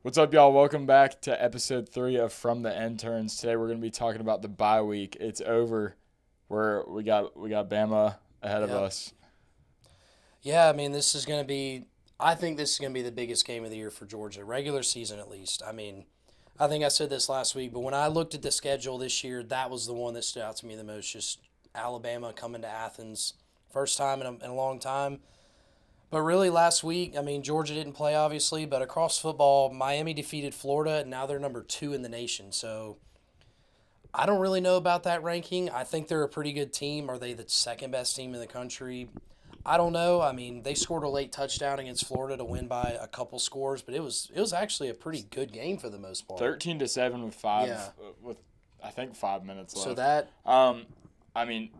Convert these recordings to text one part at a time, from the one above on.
What's up, y'all? Welcome back to episode 3 of From the Interns. Today we're going to be talking about the bye week. It's over. We got Bama ahead of Yep. us. Yeah, I mean, this is going to be, I think this is going to be the biggest game of the year for Georgia, regular season at least. I mean, I think I said this last week, but when I looked at the schedule this year, that was the one that stood out to me the most. Just Alabama coming to Athens, first time in a long time. But really, last week, I mean, Georgia didn't play, obviously, but across football, Miami defeated Florida, and now they're number 2 in the nation. So I don't really know about that ranking. I think they're a pretty good team. Are they the second best team in the country? I don't know. I mean, they scored a late touchdown against Florida to win by a couple scores, but it was actually a pretty good game for the most part. 13-7 with Yeah. I think 5 minutes So left. that Um, I mean,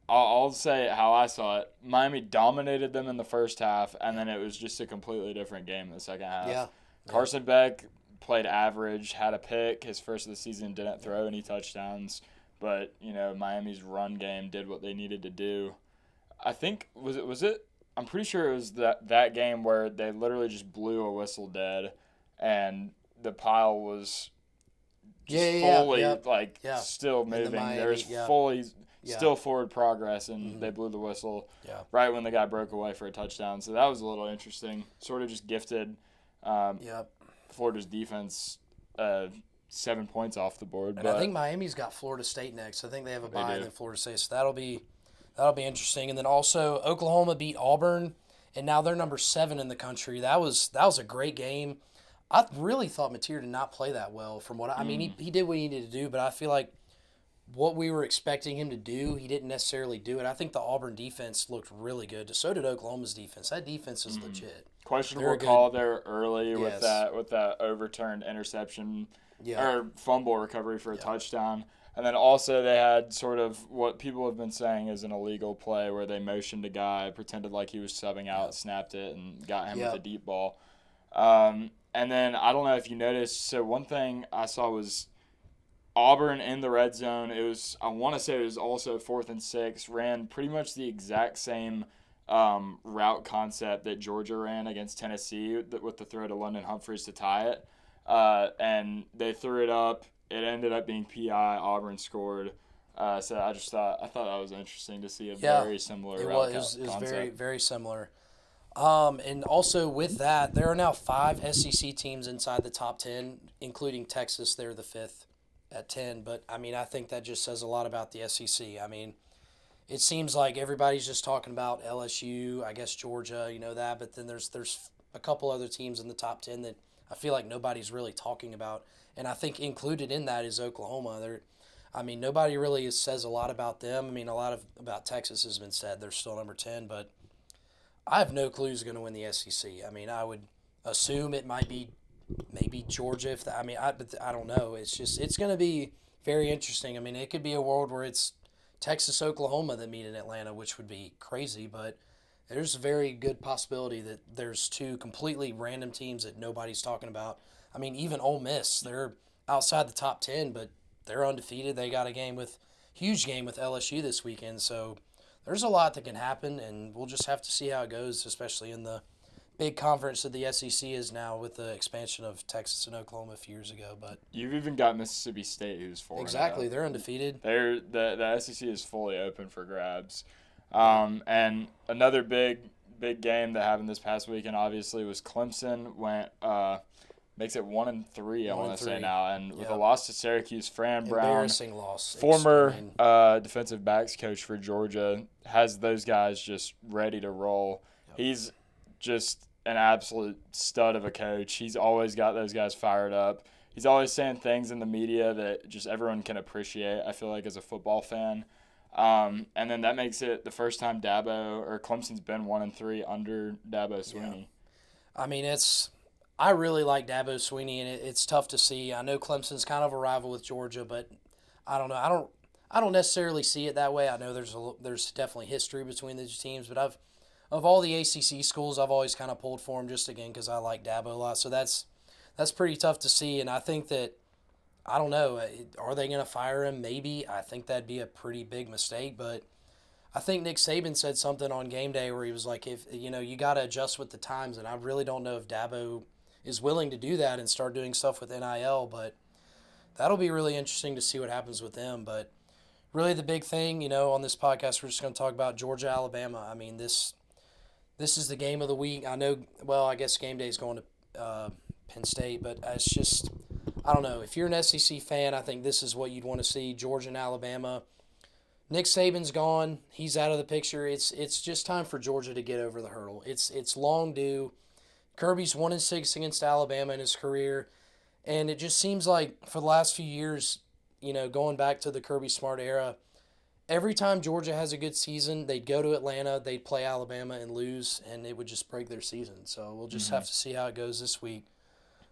I'll say how I saw it. Miami dominated them in the first half, and then it was just a completely different game in the second half. yeah. Carson Beck played average, had a pick. His first of the season, didn't throw any touchdowns, but Miami's run game did what they needed to do. I think was it. I'm pretty sure it was that game where they literally just blew a whistle dead, and the pile was Yeah, just yeah, yeah, fully yeah. still In the moving. There was Miami, yeah. fully Yeah. still forward progress, and Mhm. they blew the whistle Yeah. right when the guy broke away for a touchdown. So that was a little interesting. Sort of just gifted Yep. Florida's defense 7 points off the board. And But I think Miami's got Florida State next. I think they have a bye do. and then Florida State. So that'll be interesting. And then also Oklahoma beat Auburn, and now they're number 7 in the country. That was a great game. I really thought Mateer did not play that well. From what I mean, he did what he needed to do, but I feel like what we were expecting him to do, he didn't necessarily do it. I think the Auburn defense looked really good. So did Oklahoma's defense. That defense is legit. questionable They're good. call there early with Yes. that overturned interception Yeah. or fumble recovery for a Yeah. touchdown. And then also they had sort of what people have been saying is an illegal play where they motioned a guy, pretended like he was subbing out, snapped it, and got him with a Yep. deep ball. And then I don't know if you noticed. So one thing I saw was Auburn in the red zone. It was, I want to say it was also 4th and 6. Ran pretty much the exact same route concept that Georgia ran against Tennessee with the throw to London Humphreys to tie it. And they threw it up. It ended up being PI. Auburn scored. So I thought that was interesting to see a Yeah. very similar It route was, it was concept. very, very similar. And also with that, there are now 5 SEC teams inside the top 10, including Texas. They're the 5th at 10. But, I mean, I think that just says a lot about the SEC. I mean, it seems like everybody's just talking about LSU, I guess Georgia, that. But then there's a couple other teams in the top 10 that I feel like nobody's really talking about. And I think included in that is Oklahoma. I mean, nobody really says a lot about them. I mean, about Texas has been said. They're still number 10, but I have no clue who's going to win the SEC. I mean, I would assume it might be maybe Georgia. But I don't know. It's going to be very interesting. I mean, it could be a world where it's Texas, Oklahoma that meet in Atlanta, which would be crazy. But there's a very good possibility that there's 2 completely random teams that nobody's talking about. I mean, even Ole Miss, they're outside the top 10, but they're undefeated. They got a huge game with LSU this weekend. So there's a lot that can happen, and we'll just have to see how it goes, especially in the big conference that the SEC is now with the expansion of Texas and Oklahoma a few years ago. But You've even got Mississippi State, who's 4-0. exactly, they're undefeated. The SEC is fully open for grabs. And another big game that happened this past weekend obviously was Clemson makes it 1-3. I want to say 1-3. now, and with a Yep. loss to Syracuse, Fran Brown, Embarrassing loss. former I mean, defensive backs coach for Georgia, has those guys just ready to roll. He's just an absolute stud of a coach. He's always got those guys fired up. He's always saying things in the media that just everyone can appreciate, I feel like, as a football fan. And then that makes it the first time Clemson's been 1-3 under Dabo Swinney. I mean, I really like Dabo Swinney, and it's tough to see. I know Clemson's kind of a rival with Georgia, but I don't know. I don't necessarily see it that way. I know there's definitely history between the 2 teams, but of all the ACC schools, I've always kind of pulled for him just again because I like Dabo a lot. So that's pretty tough to see, and I think that I don't know. Are they going to fire him? Maybe. I think that'd be a pretty big mistake, but I think Nick Saban said something on game day where he was like, if you got to adjust with the times, and I really don't know if Dabo is willing to do that and start doing stuff with NIL. But that'll be really interesting to see what happens with them. But really, the big thing, on this podcast, we're just going to talk about Georgia, Alabama. I mean, this is the game of the week. I know. Well, I guess game day is going to Penn State, but it's just, I don't know. If you're an SEC fan, I think this is what you'd want to see: Georgia and Alabama. Nick Saban's gone; he's out of the picture. It's just time for Georgia to get over the hurdle. It's long due. Kirby's 1-6 against Alabama in his career, and it just seems like for the last few years, going back to the Kirby Smart era, every time Georgia has a good season, they'd go to Atlanta, they'd play Alabama and lose, and it would just break their season. So we'll just have to see how it goes this week.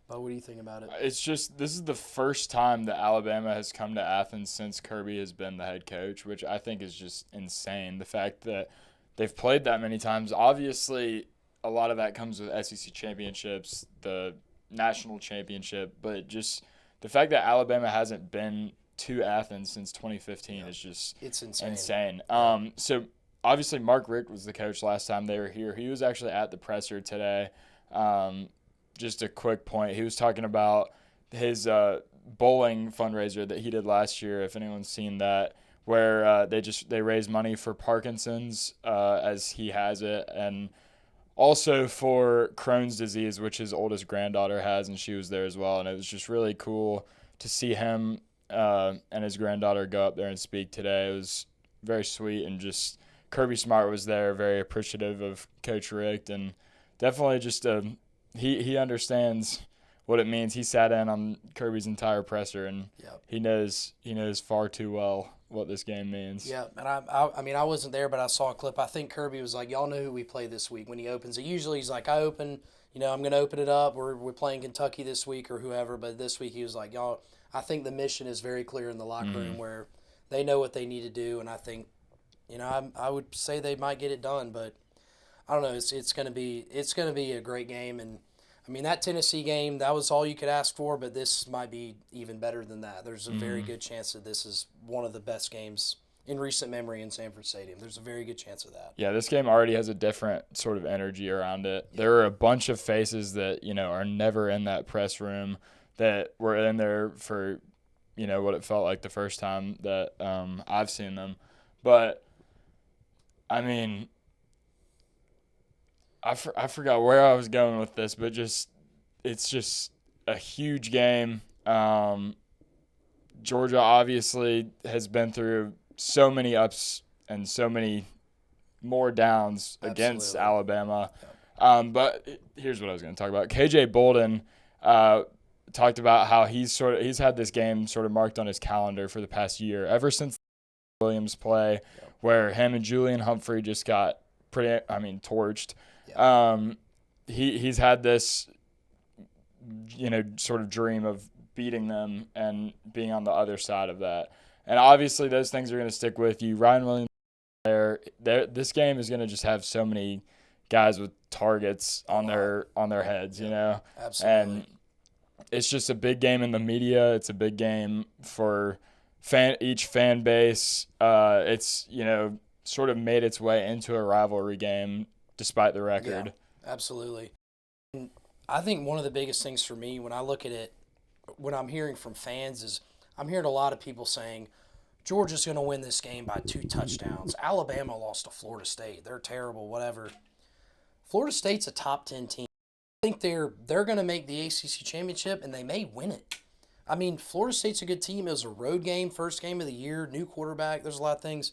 But what do you think about it? It's just this is the first time that Alabama has come to Athens since Kirby has been the head coach, which I think is just insane. The fact that they've played that many times, obviously a lot of that comes with SEC championships, the national championship, but just the fact that Alabama hasn't been to Athens since 2015 is just It's insane. So obviously Mark Richt was the coach last time they were here. He was actually at the presser today. Just a quick point. He was talking about his bowling fundraiser that he did last year, if anyone's seen that, where they raise money for Parkinson's, as he has it, and also for Crohn's disease, which his oldest granddaughter has, and she was there as well. And it was just really cool to see him and his granddaughter go up there and speak today. It was very sweet, and just Kirby Smart was there, very appreciative of Coach Richt, and definitely just he understands what it means. He sat in on Kirby's entire presser, and he knows far too well what this game means. Yeah, and I wasn't there, but I saw a clip. I think Kirby was like, "Y'all know who we play this week." When he opens it, usually he's like, I'm going to open it up. We're playing Kentucky this week or whoever, but this week he was like, "Y'all." I think the mission is very clear in the locker room where they know what they need to do, and I think, I would say they might get it done, but I don't know. It's going to be a great game, and I mean that Tennessee game, that was all you could ask for, but this might be even better than that. There's a very good chance that this is one of the best games in recent memory in Sanford Stadium. There's a very good chance of that. Yeah, this game already has a different sort of energy around it. Yeah. There are a bunch of faces that, are never in that press room that were in there for, what it felt like the first time that I've seen them. But, I mean, I forgot where I was going with this, but it's just a huge game. Georgia obviously has been through so many ups and so many more downs against Alabama. Yeah. But here's what I was going to talk about. KJ Bolden talked about how he's had this game sort of marked on his calendar for the past year, ever since the Williams play, where him and Julian Humphrey just got torched. Yeah. He's had this, sort of dream of beating them and being on the other side of that. And obviously those things are going to stick with you. Ryan Williams this game is going to just have so many guys with targets on their heads, Absolutely. And it's just a big game in the media. It's a big game for each fan base. It's, sort of made its way into a rivalry game despite the record. Yeah, absolutely. And I think one of the biggest things for me when I look at it, when I'm hearing from fans, is I'm hearing a lot of people saying Georgia's going to win this game by 2 touchdowns. Alabama lost to Florida State. They're terrible, whatever. Florida State's a top 10 team. I think they're going to make the ACC championship, and they may win it. I mean, Florida State's a good team. It was a road game, first game of the year, new quarterback. There's a lot of things.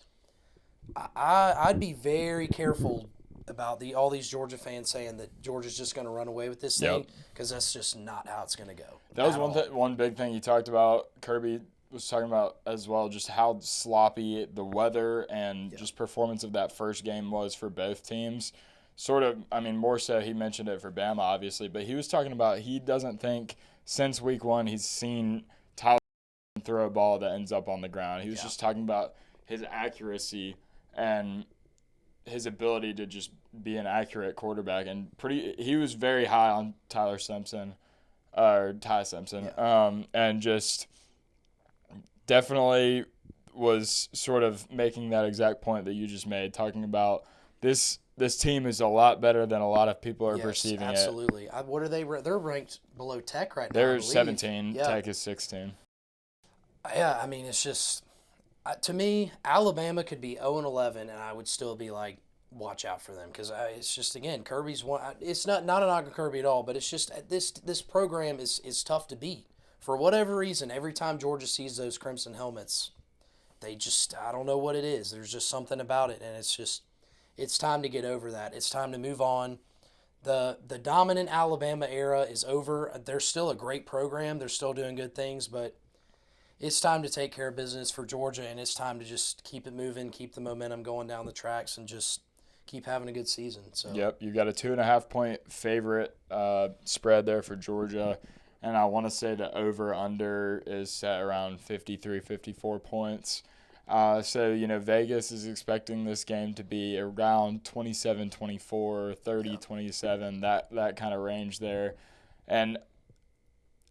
I'd be very careful about all these Georgia fans saying that Georgia's just going to run away with this thing, because that's just not how it's going to go. That was one big thing he talked about. Kirby was talking about as well, just how sloppy the weather and just performance of that first game was for both teams. Sort of, more so he mentioned it for Bama, obviously, but he was talking about he doesn't think since week 1 he's seen Tyler throw a ball that ends up on the ground. He was just talking about his accuracy and his ability to just be an accurate quarterback, and he was very high on Ty Simpson, and just definitely was sort of making that exact point that you just made, talking about this this team is a lot better than a lot of people are Yes, perceiving it. absolutely. What are they? They're ranked below Tech right now, I They're believe. 17. Yeah. Tech is 16. Yeah, I mean, it's just to me, Alabama could be 0-11, and I would still be like, watch out for them because it's just again Kirby's one. It's not a knock on Kirby at all, but it's just this program is tough to beat for whatever reason. Every time Georgia sees those crimson helmets, they just I don't know what it is. There's just something about it, and it's time to get over that. It's time to move on. The dominant Alabama era is over. They're still a great program. They're still doing good things, but it's time to take care of business for Georgia, and it's time to just keep it moving, keep the momentum going down the tracks, and just keep having a good season. So Yep, you got a 2.5-point favorite spread there for Georgia, and I want to say the over/under is set around 53, 54 points. So, Vegas is expecting this game to be around 27-24, 30-27, that kind of range there. And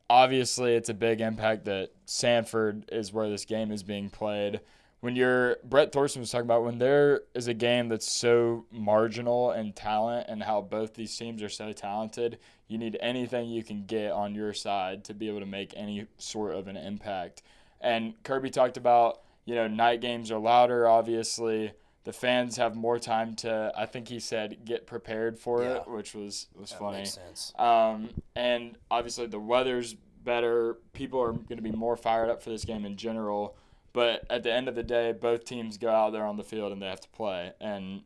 obviously it's a big impact that Sanford is where this game is being played. Brett Thorson was talking about when there is a game that's so marginal in talent and how both these teams are so talented, you need anything you can get on your side to be able to make any sort of an impact. And Kirby talked about, night games are louder, obviously. The fans have more time to, I think he said, get prepared for it, which was funny. Makes sense. And obviously the weather's better. People are going to be more fired up for this game in general. But at the end of the day, both teams go out there on the field and they have to play. And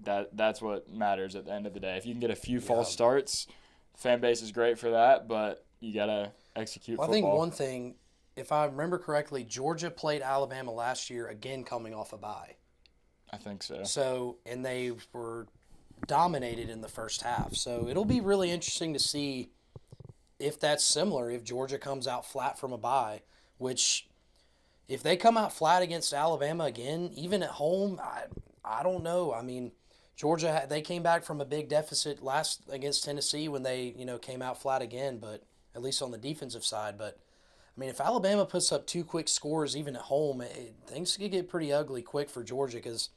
that's what matters at the end of the day. If you can get a few false starts, fan base is great for that, but you got to execute football. I think one thing, if I remember correctly, Georgia played Alabama last year, again coming off a bye. I think so. So, and they were dominated in the first half. So it'll be really interesting to see if that's similar, if Georgia comes out flat from a bye, which if they come out flat against Alabama again, even at home, I don't know. I mean, Georgia, they came back from a big deficit last against Tennessee when they, came out flat again, but at least on the defensive side. But, I mean, if Alabama puts up 2 quick scores even at home, things could get pretty ugly quick for Georgia because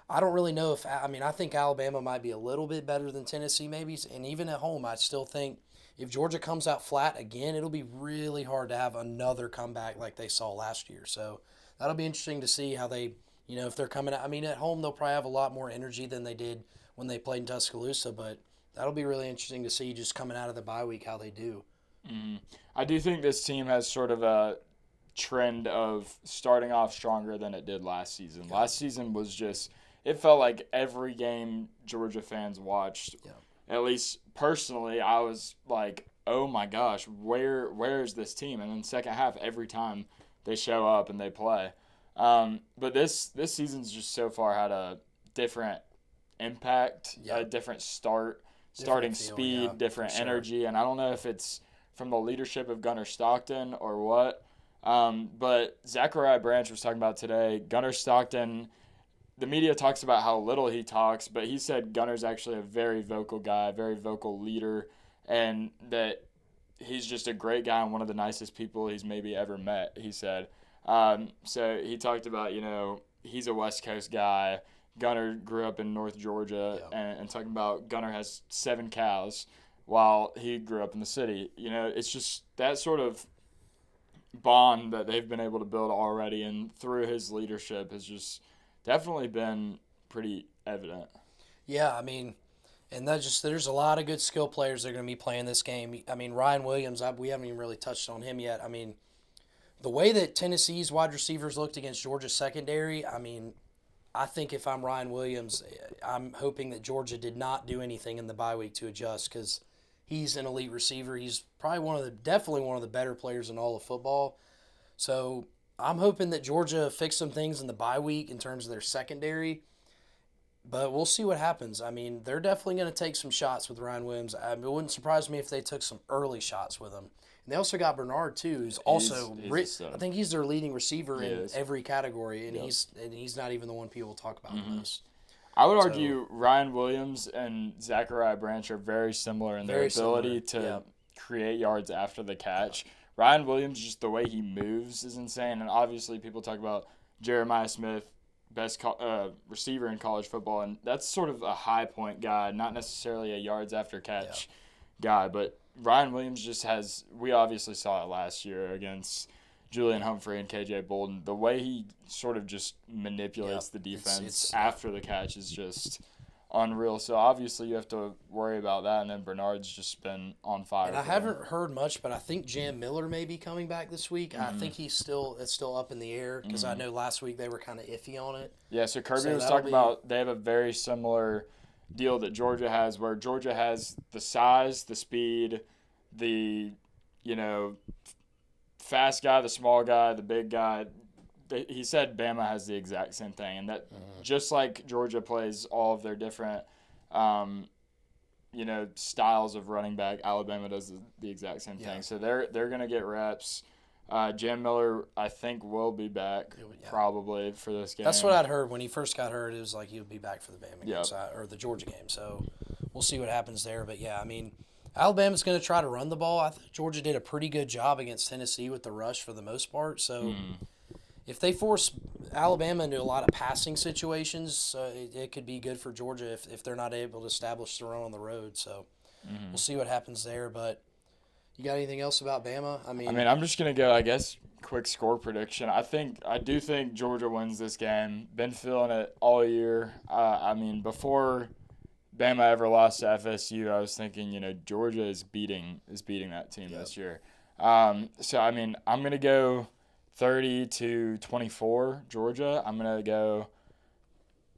I don't really know I think Alabama might be a little bit better than Tennessee maybe, and even at home, I still think if Georgia comes out flat again, it'll be really hard to have another comeback like they saw last year. So that'll be interesting to see how they, if they're coming out. I mean, at home, they'll probably have a lot more energy than they did when they played in Tuscaloosa, but that'll be really interesting to see just coming out of the bye week how they do. Mm-hmm. I do think this team has sort of a trend of starting off stronger than it did last season. Yeah. Last season was just, it felt like every game Georgia fans watched. Yeah. At least personally, I was like, oh my gosh, where is this team? And then second half, every time they show up and they play. But this season's just so far had a different impact, a different starting speed, different energy. And I don't know if it's from the leadership of Gunnar Stockton or what. But Zachariah Branch was talking about today, Gunnar Stockton, the media talks about how little he talks, but he said Gunner's actually a very vocal guy, very vocal leader, and that he's just a great guy and one of the nicest people he's maybe ever met, he said. So he talked about, he's a West Coast guy. Gunner grew up in North Georgia, and talking about Gunner has 7 cows while he grew up in the city. It's just that sort of bond that they've been able to build already, and through his leadership has just definitely been pretty evident. Yeah, I mean, and there's a lot of good skill players that are going to be playing this game. I mean, Ryan Williams, we haven't even really touched on him yet. I mean, the way that Tennessee's wide receivers looked against Georgia's secondary, I mean, I think if I'm Ryan Williams, I'm hoping that Georgia did not do anything in the bye week to adjust because he's an elite receiver. He's probably definitely one of the better players in all of football. So I'm hoping that Georgia fixed some things in the bye week in terms of their secondary, but we'll see what happens. I mean, they're definitely going to take some shots with Ryan Williams. It wouldn't surprise me if they took some early shots with him. And they also got Bernard, too, who's also I think he's their leading receiver in every category, and he's not even the one people talk about the most. I would argue Ryan Williams and Zachariah Branch are very similar in their ability to create yards after the catch. Ryan Williams, just the way he moves is insane. And obviously people talk about Jeremiah Smith best receiver in college football, and that's sort of a high point guy, not necessarily a yards after catch guy. But Ryan Williams just has. We obviously saw it last year against Julian Humphrey and KJ Bolden. The way he sort of just manipulates the defense after the catch is just unreal. So obviously you have to worry about that, and then Bernard's just been on fire. And I haven't heard much, but I think Jam Miller may be coming back this week. I think it's still up in the air because I know last week they were kind of iffy on it. Yeah, so Kirby was talking about they have a very similar deal that Georgia has, where Georgia has the size, the speed, the fast guy, the small guy, the big guy. He said Bama has the exact same thing, and that just like Georgia plays all of their different, styles of running back, Alabama does the exact same thing. So they're gonna get reps. Jam Miller, I think, will be back probably for this game. That's what I'd heard when he first got hurt. It was like he would be back for the Bama game or the Georgia game. So we'll see what happens there. But yeah, I mean, Alabama's going to try to run the ball. I think Georgia did a pretty good job against Tennessee with the rush for the most part. So if they force Alabama into a lot of passing situations, it could be good for Georgia if they're not able to establish the run on the road. So we'll see what happens there. But you got anything else about Bama? I mean, I'm just going to go, I guess, quick score prediction. I do think Georgia wins this game. Been feeling it all year. Before Bama ever lost to FSU, I was thinking, Georgia is beating that team this year. I'm going to go 30-24 Georgia. I'm going to go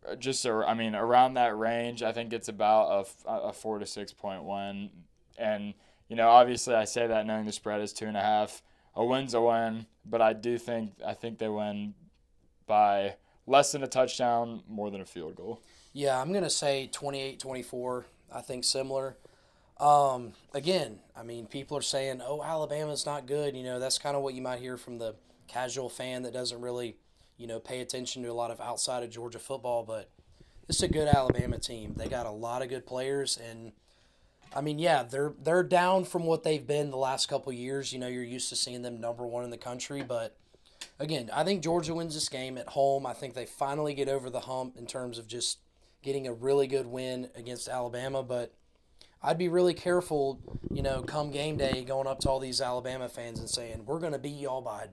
around that range. I think it's about a 4 to 6 point win. And, obviously I say that knowing the spread is 2.5. A win's a win, but I think they win by less than a touchdown, more than a field goal. Yeah, I'm going to say 28-24. I think similar. Again, people are saying, oh, Alabama's not good. That's kind of what you might hear from the casual fan that doesn't really, pay attention to a lot of outside of Georgia football. But it's a good Alabama team. They got a lot of good players. And, they're down from what they've been the last couple of years. You're used to seeing them number one in the country. But, again, I think Georgia wins this game at home. I think they finally get over the hump in terms of just getting a really good win against Alabama, but I'd be really careful, come game day, going up to all these Alabama fans and saying, we're going to beat y'all by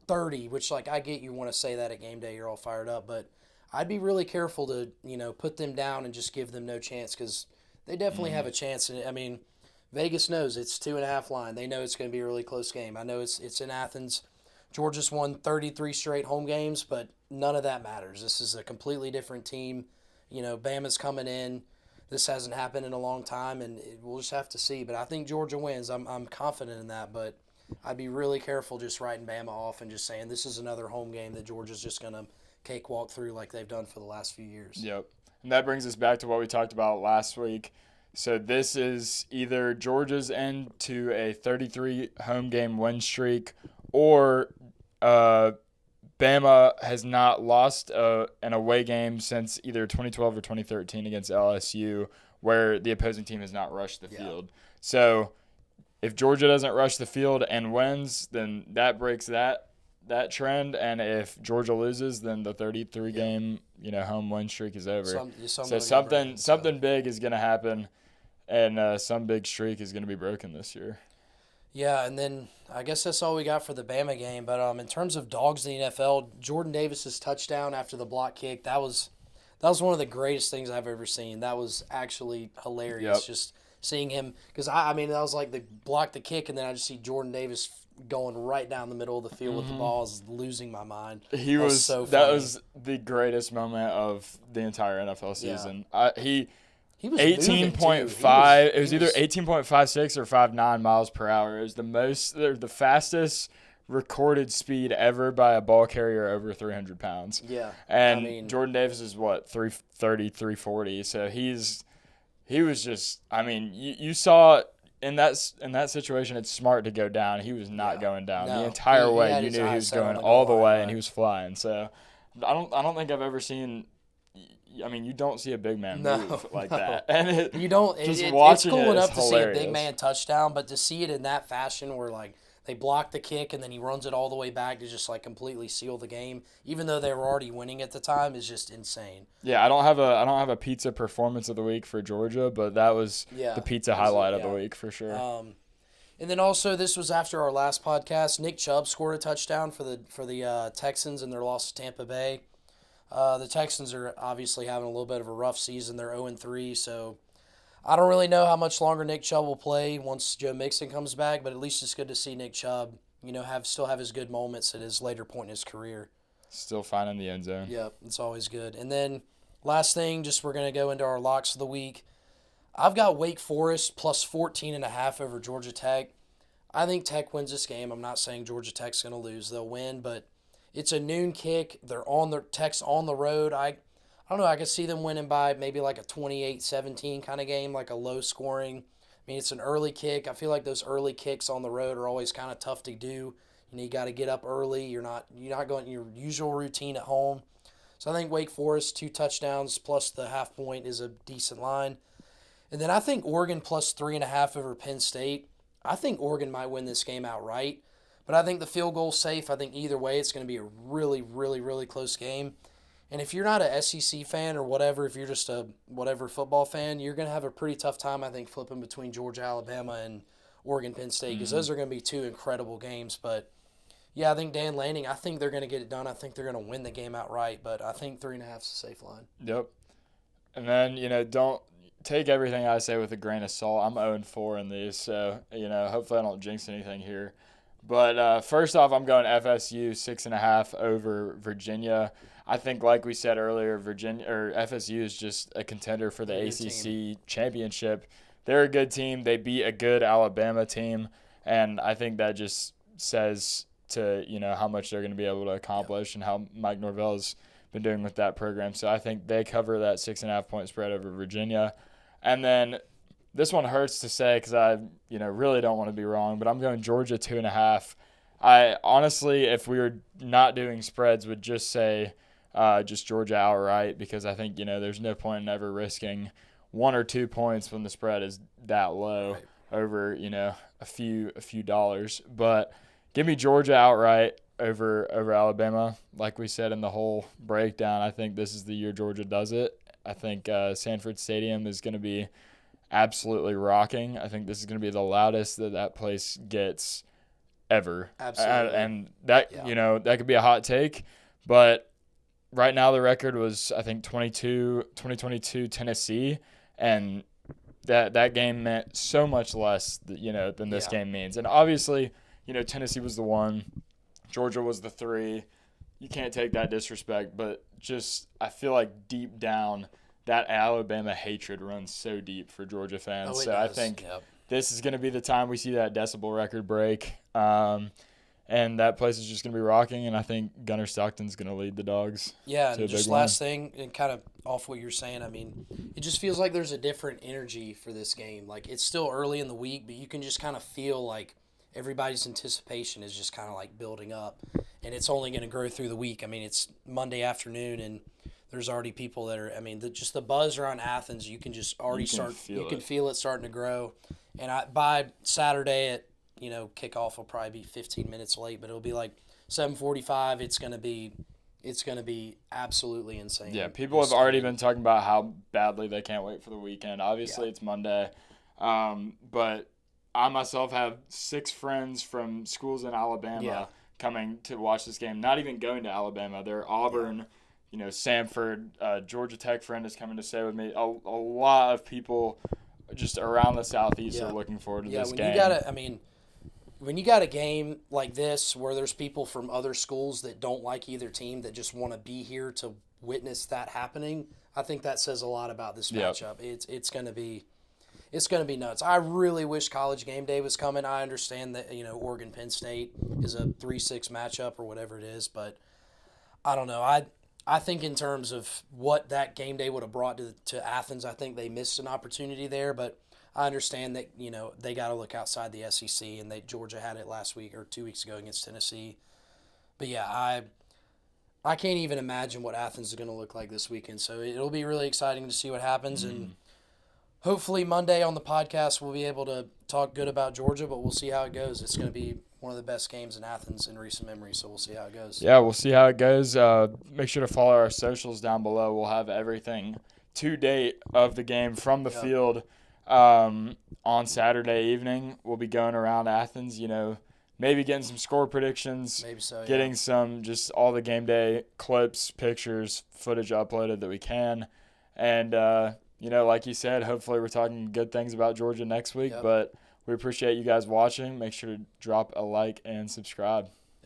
30, which, I get you want to say that at game day, you're all fired up, but I'd be really careful to, put them down and just give them no chance because they definitely have a chance. And, Vegas knows it's 2.5 line. They know it's going to be a really close game. I know it's in Athens. Georgia's won 33 straight home games, but none of that matters. This is a completely different team. Bama's coming in. This hasn't happened in a long time, and we'll just have to see. But I think Georgia wins. I'm confident in that, but I'd be really careful just writing Bama off and just saying this is another home game that Georgia's just going to cakewalk through like they've done for the last few years. Yep. And that brings us back to what we talked about last week. So this is either Georgia's end to a 33 home game win streak or Bama has not lost an away game since either 2012 or 2013 against LSU, where the opposing team has not rushed the field. So if Georgia doesn't rush the field and wins, then that breaks that trend. And if Georgia loses, then the 33 game home win streak is over. So something big is going to happen, and some big streak is going to be broken this year. Yeah, and then I guess that's all we got for the Bama game. But in terms of Dawgs in the NFL, Jordan Davis's touchdown after the block kick, that was one of the greatest things I've ever seen. That was actually hilarious, just seeing him. Because, that was like the block the kick, and then I just see Jordan Davis going right down the middle of the field with the ball. I was losing my mind. That was the greatest moment of the entire NFL season. Yeah. He was 18.5. It was either 18.56 or 59 miles per hour. It was the fastest recorded speed ever by a ball carrier over 300 pounds. Yeah. And Jordan Davis is 330, 340. So he was just, you saw in that situation, it's smart to go down. He was not going down the entire way. You knew he was going all the way, and he was flying. So I don't think I've ever seen. You don't see a big man move like that, and you don't. It's cool enough to see a big man touchdown, but to see it in that fashion, where They block the kick, and then he runs it all the way back to just like completely seal the game, even though they were already winning at the time. Is just insane. Yeah, I don't have a pizza performance of the week for Georgia, but that was the pizza highlight of the week for sure. And then also, this was after our last podcast. Nick Chubb scored a touchdown for the Texans in their loss to Tampa Bay. The Texans are obviously having a little bit of a rough season. They're 0-3, so I don't really know how much longer Nick Chubb will play once Joe Mixon comes back, but at least it's good to see Nick Chubb, still have his good moments at his later point in his career. Still finding the end zone. Yep, it's always good. And then last thing, just we're going to go into our locks of the week. I've got Wake Forest plus 14.5 over Georgia Tech. I think Tech wins this game. I'm not saying Georgia Tech's going to lose. They'll win, but it's a noon kick. Tech's on the road. I don't know. I could see them winning by maybe like a 28-17 kind of game, like a low scoring. I mean, it's an early kick. I feel like those early kicks on the road are always kind of tough to do. You got to get up early. You're not going your usual routine at home. So I think Wake Forest 2 touchdowns plus the half point is a decent line. And then I think Oregon plus 3.5 over Penn State. I think Oregon might win this game outright, but I think the field goal's safe. I think either way it's going to be a really, really, really close game. And if you're not a SEC fan or whatever, if you're just a whatever football fan, you're going to have a pretty tough time, I think, flipping between Georgia, Alabama, and Oregon, Penn State, because those are going to be 2 incredible games. But, yeah, I think Dan Lanning, I think they're going to get it done. I think they're going to win the game outright, but I think 3.5 is a safe line. Yep. And then, don't take everything I say with a grain of salt. I'm 0-4 in these, so, hopefully I don't jinx anything here. But first off, I'm going FSU 6.5 over Virginia. I think, like we said earlier, FSU is just a contender for the ACC championship. They're a good team. They beat a good Alabama team, and I think that just says to how much they're going to be able to accomplish and how Mike Norvell's been doing with that program. So I think they cover that 6.5 point spread over Virginia, and then this one hurts to say because I really don't want to be wrong, but I'm going Georgia 2.5. I honestly, if we were not doing spreads, would just say just Georgia outright, because I think there's no point in ever risking 1 or 2 points when the spread is that low over a few dollars. But give me Georgia outright over Alabama. Like we said in the whole breakdown, I think this is the year Georgia does it. I think Sanford Stadium is going to be absolutely rocking. I think this is going to be the loudest that place gets ever. Absolutely. And that, that could be a hot take, but right now the record was, I think, 2022 Tennessee, and that game meant so much less, than this game means. And obviously, Tennessee was the 1, Georgia was the 3. You can't take that disrespect, but just I feel like deep down that Alabama hatred runs so deep for Georgia fans. So does. I think this is going to be the time we see that decibel record break. And that place is just going to be rocking, and I think Gunnar Stockton's going to lead the Dogs. Yeah, and just last thing, and kind of off what you're saying, I mean, it just feels like there's a different energy for this game. Like, it's still early in the week, but you can just kind of feel like everybody's anticipation is just kind of like building up, and it's only going to grow through the week. I mean, it's Monday afternoon, and there's already people that are, just the buzz around Athens, you can just already feel it starting to grow. And by Saturday at kickoff will probably be 15 minutes late, but it'll be like 7:45. It's gonna be absolutely insane. Yeah, people have already been talking about how badly they can't wait for the weekend. Obviously, it's Monday, but I myself have 6 friends from schools in Alabama coming to watch this game. Not even going to Alabama. They're Auburn, Samford, Georgia Tech friend is coming to stay with me. A lot of people just around the Southeast are looking forward to this game. When you got a game like this where there's people from other schools that don't like either team that just want to be here to witness that happening, I think that says a lot about this matchup. It's going to be nuts. I really wish College Game Day was coming. I understand that Oregon Penn State is a 3-6 matchup or whatever it is, but I don't know. I think in terms of what that game day would have brought to Athens, I think they missed an opportunity there, but I understand that, they got to look outside the SEC, and Georgia had it last week or 2 weeks ago against Tennessee. But, yeah, I can't even imagine what Athens is going to look like this weekend. So it'll be really exciting to see what happens. And hopefully Monday on the podcast we'll be able to talk good about Georgia, but we'll see how it goes. It's going to be one of the best games in Athens in recent memory. So we'll see how it goes. Yeah, we'll see how it goes. Make sure to follow our socials down below. We'll have everything to date of the game from the field on Saturday evening. We'll be going around Athens, maybe getting some score predictions. Maybe so, getting some just all the game day clips, pictures, footage uploaded that we can. And, like you said, hopefully we're talking good things about Georgia next week. Yep. But we appreciate you guys watching. Make sure to drop a like and subscribe.